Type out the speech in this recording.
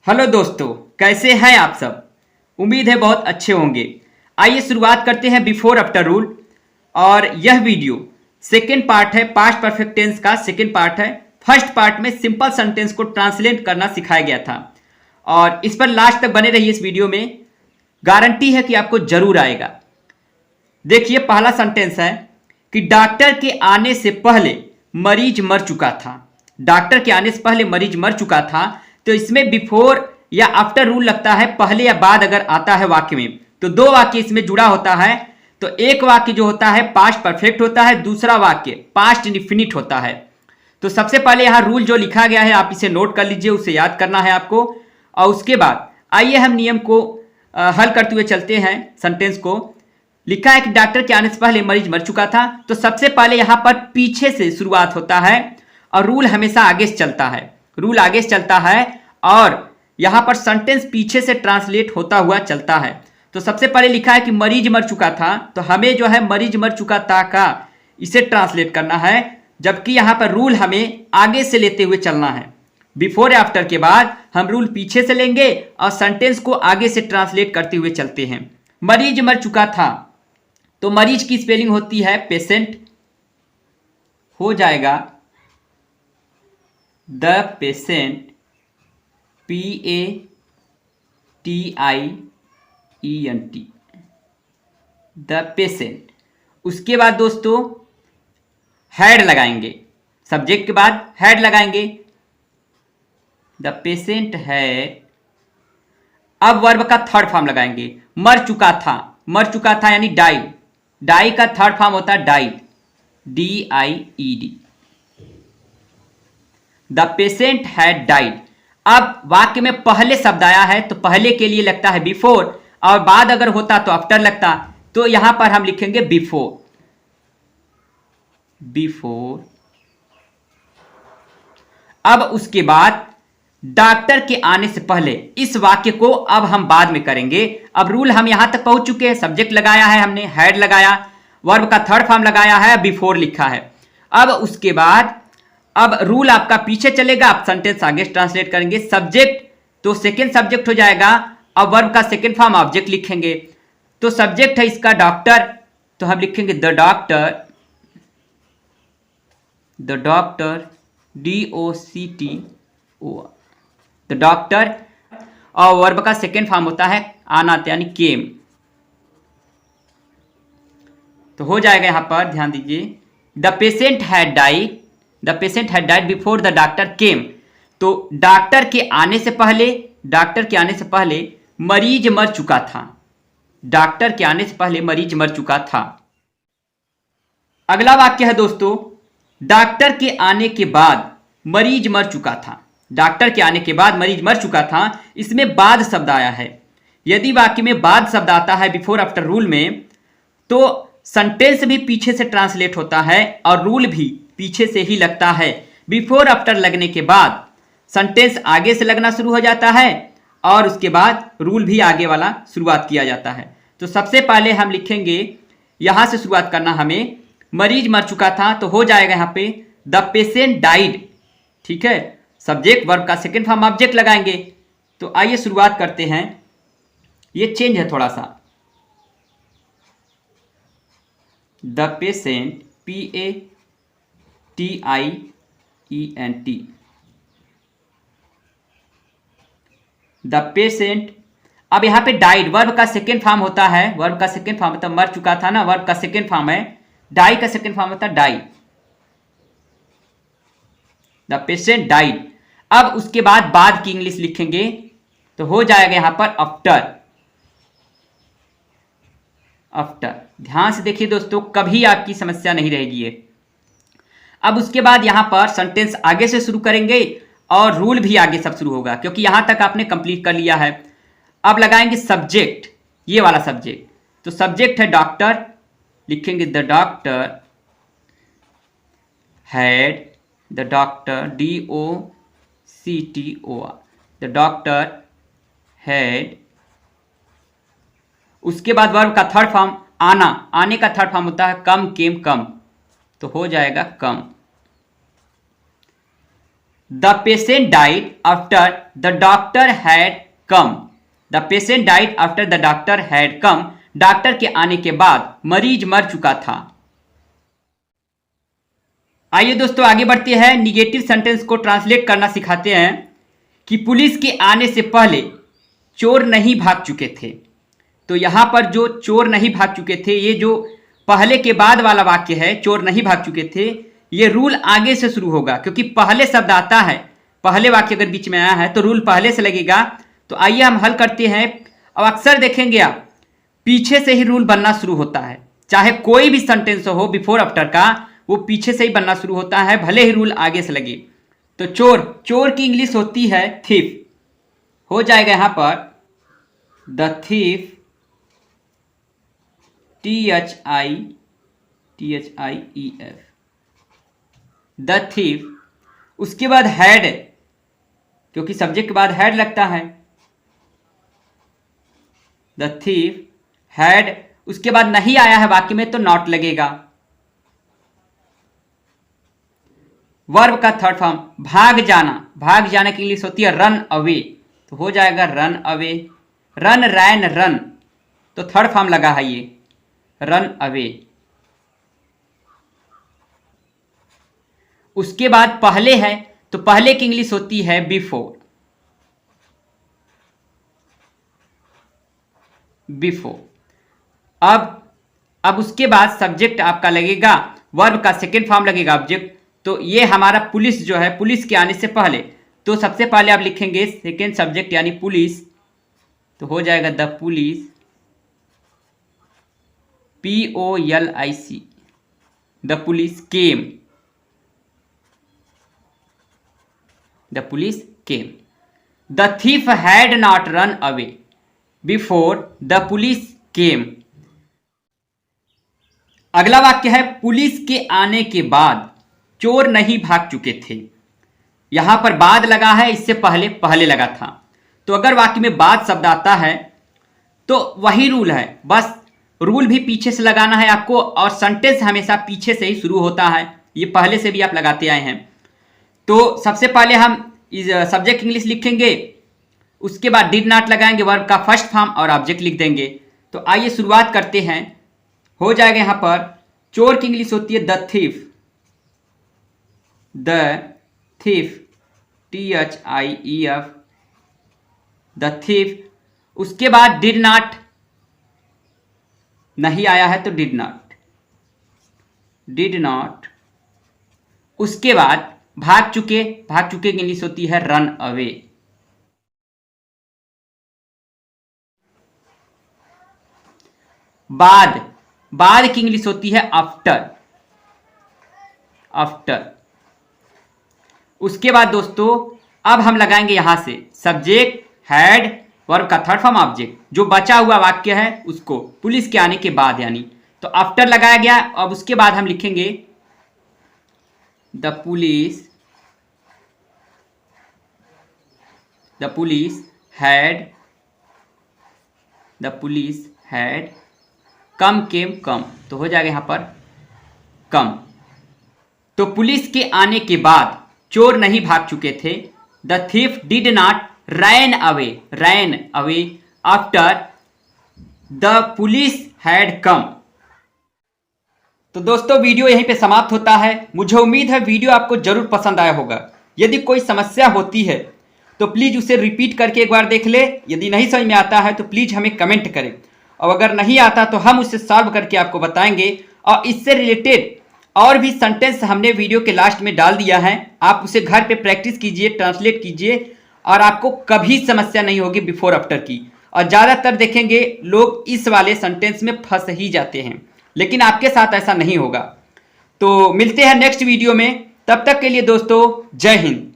Hello दोस्तों, कैसे हैं आप सब। उम्मीद है बहुत अच्छे होंगे। आइए शुरुआत करते हैं बिफोर आफ्टर रूल। और यह वीडियो सेकेंड पार्ट है, पास्ट परफेक्ट टेंस का सेकेंड पार्ट है। फर्स्ट पार्ट में सिंपल सेंटेंस को ट्रांसलेट करना सिखाया गया था और इस पर लास्ट तक बने रहिए। इस वीडियो में गारंटी है कि आपको जरूर आएगा। देखिए, पहला सेंटेंस है कि डॉक्टर के आने से पहले मरीज मर चुका था। डॉक्टर के आने से पहले मरीज मर चुका था, तो इसमें बिफोर या आफ्टर रूल लगता है। पहले या बाद अगर आता है वाक्य में तो दो वाक्य इसमें जुड़ा होता है। तो एक वाक्य जो होता है पास्ट परफेक्ट होता है, दूसरा वाक्य पास्ट इंडिफिनिट होता है। तो सबसे पहले यहां रूल जो लिखा गया है आप इसे नोट कर लीजिए, उसे याद करना है आपको। और उसके बाद आइए हम नियम को हल करते हुए चलते हैं। सेंटेंस को लिखा है कि डॉक्टर के आने से पहले मरीज मर चुका था, तो सबसे पहले यहां पर पीछे से शुरुआत होता है और रूल हमेशा आगे से चलता है। रूल आगे से चलता है और यहां पर सेंटेंस पीछे से ट्रांसलेट होता हुआ चलता है। तो सबसे पहले लिखा है कि मरीज मर चुका था, तो हमें जो है मरीज मर चुका था का इसे ट्रांसलेट करना है, जबकि यहां पर रूल हमें आगे से लेते हुए चलना है। बिफोर या आफ्टर के बाद हम रूल पीछे से लेंगे और सेंटेंस को आगे से ट्रांसलेट करते हुए चलते हैं। मरीज मर चुका था, तो मरीज की स्पेलिंग होती है पेशेंट, हो जाएगा the patient, PATIENT, the patient. उसके बाद दोस्तों हैड लगाएंगे, सब्जेक्ट के बाद हैड लगाएंगे, द पेशेंट हैड। अब वर्ब का थर्ड फॉर्म लगाएंगे, मर चुका था। मर चुका था यानी डाइड। डाई का थर्ड फॉर्म होता है died, DIED। The patient had died. अब वाक्य में पहले शब्द आया है तो पहले के लिए लगता है बिफोर, और बाद अगर होता तो आफ्टर लगता। तो यहां पर हम लिखेंगे बिफोर। बिफोर। अब उसके बाद डॉक्टर के आने से पहले, इस वाक्य को अब हम बाद में करेंगे। अब रूल हम यहां तक पहुंच चुके हैं। सब्जेक्ट लगाया है हमने, हैड लगाया, वर्ब का थर्ड फॉर्म लगाया है, बिफोर लिखा है। अब उसके बाद अब रूल आपका पीछे चलेगा, आप सेंटेंस आगे ट्रांसलेट करेंगे। सब्जेक्ट तो सेकेंड सब्जेक्ट हो जाएगा। अब वर्ब का सेकेंड फॉर्म ऑब्जेक्ट लिखेंगे। तो सब्जेक्ट है इसका डॉक्टर, तो हम लिखेंगे the doctor, the doctor, DOCTO, the doctor. और वर्ब का सेकेंड फॉर्म होता है आना, यानी केम। तो हो जाएगा यहां पर, ध्यान दीजिए, the patient had died, the patient had died before the doctor केम। तो डॉक्टर के आने से पहले, डॉक्टर के आने से पहले मरीज मर चुका था। डॉक्टर के आने से पहले मरीज मर चुका था। अगला वाक्य है दोस्तों, डॉक्टर के आने के बाद मरीज मर चुका था। डॉक्टर के आने के बाद मरीज मर चुका था, इसमें बाद शब्द आया है। यदि वाक्य में बाद शब्द आता है बिफोर आफ्टर रूल में, तो सेंटेंस भी पीछे से ट्रांसलेट होता है और रूल भी पीछे से ही लगता है। बिफोर आफ्टर लगने के बाद सेंटेंस आगे से लगना शुरू हो जाता है और उसके बाद रूल भी आगे वाला शुरुआत किया जाता है। तो सबसे पहले हम लिखेंगे, यहां से शुरुआत करना हमें, मरीज मर चुका था, तो हो जाएगा यहां पे द पेशेंट डाइड। ठीक है, सब्जेक्ट वर्ब का सेकेंड फॉर्म ऑब्जेक्ट लगाएंगे। तो आइए शुरुआत करते हैं। ये चेंज है थोड़ा सा, the patient, PATIENT, the patient. अब यहां पे डाइड वर्ब का सेकेंड फॉर्म होता है, वर्ब का सेकेंड फॉर्म मतलब मर चुका था ना, वर्ब का सेकेंड फॉर्म है। डाई का सेकेंड फॉर्म होता है डाई, द पेशेंट डाइड। अब उसके बाद की इंग्लिश लिखेंगे, तो हो जाएगा यहां पर आफ्टर। आफ्टर, ध्यान से देखिए दोस्तों, कभी आपकी समस्या नहीं रहेगी ये। अब उसके बाद यहां पर सेंटेंस आगे से शुरू करेंगे और रूल भी आगे सब शुरू होगा, क्योंकि यहां तक आपने कंप्लीट कर लिया है। अब लगाएंगे सब्जेक्ट, ये वाला सब्जेक्ट। तो सब्जेक्ट है डॉक्टर, लिखेंगे the doctor had, the doctor, DOCTO, the doctor had. उसके बाद वर्ब का थर्ड फॉर्म आना, आने का थर्ड फॉर्म होता है कम, केम, कम। तो हो जाएगा come. The patient died after the doctor had come. The patient died after the doctor had come. Doctor के आने के बाद मरीज मर चुका था। आइए दोस्तों आगे बढ़ते हैं, निगेटिव सेंटेंस को ट्रांसलेट करना सिखाते हैं कि पुलिस के आने से पहले चोर नहीं भाग चुके थे। तो यहां पर जो चोर नहीं भाग चुके थे, ये जो पहले के बाद वाला वाक्य है, चोर नहीं भाग चुके थे, ये रूल आगे से शुरू होगा क्योंकि पहले शब्द आता है। पहले वाक्य अगर बीच में आया है तो रूल पहले से लगेगा। तो आइए हम हल करते हैं। अब अक्सर देखेंगे आप, पीछे से ही रूल बनना शुरू होता है। चाहे कोई भी सेंटेंस हो बिफोर आफ्टर का, वो पीछे से ही बनना शुरू होता है, भले ही रूल आगे से लगे। तो चोर, चोर की इंग्लिश होती है थीफ। हो जाएगा यहां पर the thief, THIEF, the thief. उसके बाद हैड, क्योंकि सब्जेक्ट के बाद हैड लगता है, द थीफ हैड। उसके बाद नहीं आया है वाक्य में तो नॉट लगेगा। वर्ब का थर्ड फॉर्म भाग जाना। भाग जाने की इंग्लिश होती है रन अवे। तो हो जाएगा रन अवे। रन, रैन, रन, तो थर्ड फॉर्म लगा है ये, रन अवे। उसके बाद पहले है, तो पहले की इंग्लिश होती है बिफोर। बिफोर। अब उसके बाद सब्जेक्ट आपका लगेगा, वर्ब का सेकेंड फॉर्म लगेगा ऑब्जेक्ट। तो ये हमारा पुलिस जो है, पुलिस के आने से पहले, तो सबसे पहले आप लिखेंगे सेकेंड सब्जेक्ट यानी पुलिस। तो हो जाएगा the police, POLIC, the police came. The police came. The thief had not run away before the police केम। अगला वाक्य है पुलिस के आने के बाद चोर नहीं भाग चुके थे। यहां पर बाद लगा है, इससे पहले पहले लगा था। तो अगर वाक्य में बाद शब्द आता है तो वही रूल है, बस रूल भी पीछे से लगाना है आपको, और सेंटेंस हमेशा पीछे से ही शुरू होता है। ये पहले से भी आप लगाते आए हैं। तो सबसे पहले हम सब्जेक्ट इंग्लिश लिखेंगे, उसके बाद डिड नॉट लगाएंगे, वर्ब का फर्स्ट फॉर्म और ऑब्जेक्ट लिख देंगे। तो आइए शुरुआत करते हैं। हो जाएगा यहां पर चोर की इंग्लिश होती है the thief. The thief, THIEF, the thief. उसके बाद डिड नॉट, नहीं आया है तो डिड नॉट, डिड नॉट। उसके बाद भाग चुके, भाग चुके की इंग्लिश होती है रन अवे। बाद, बाद की इंग्लिश होती है आफ्टर, आफ्टर। उसके बाद दोस्तों अब हम लगाएंगे यहां से सब्जेक्ट, हैड, वर्ब का थर्ड फॉर्म ऑब्जेक्ट। जो बचा हुआ वाक्य है उसको पुलिस के आने के बाद यानी, तो आफ्टर लगाया गया। अब उसके बाद हम लिखेंगे the police, the police had, the police had come, came, come. तो हो जाएगा यहां पर कम। तो पुलिस के आने के बाद चोर नहीं भाग चुके थे। The thief did not ran away, ran away after the police had कम। तो दोस्तों वीडियो यहीं पे समाप्त होता है। मुझे उम्मीद है वीडियो आपको जरूर पसंद आया होगा। यदि कोई समस्या होती है तो प्लीज़ उसे रिपीट करके एक बार देख ले। यदि नहीं समझ में आता है तो प्लीज़ हमें कमेंट करें, और अगर नहीं आता तो हम उसे सॉल्व करके आपको बताएंगे। और इससे रिलेटेड और भी सेंटेंस हमने वीडियो के लास्ट में डाल दिया है, आप उसे घर पे प्रैक्टिस कीजिए, ट्रांसलेट कीजिए, और आपको कभी समस्या नहीं होगी बिफोर आफ्टर की। और ज़्यादातर देखेंगे लोग इस वाले सेंटेंस में फंस ही जाते हैं, लेकिन आपके साथ ऐसा नहीं होगा। तो मिलते हैं नेक्स्ट वीडियो में, तब तक के लिए दोस्तों जय हिंद।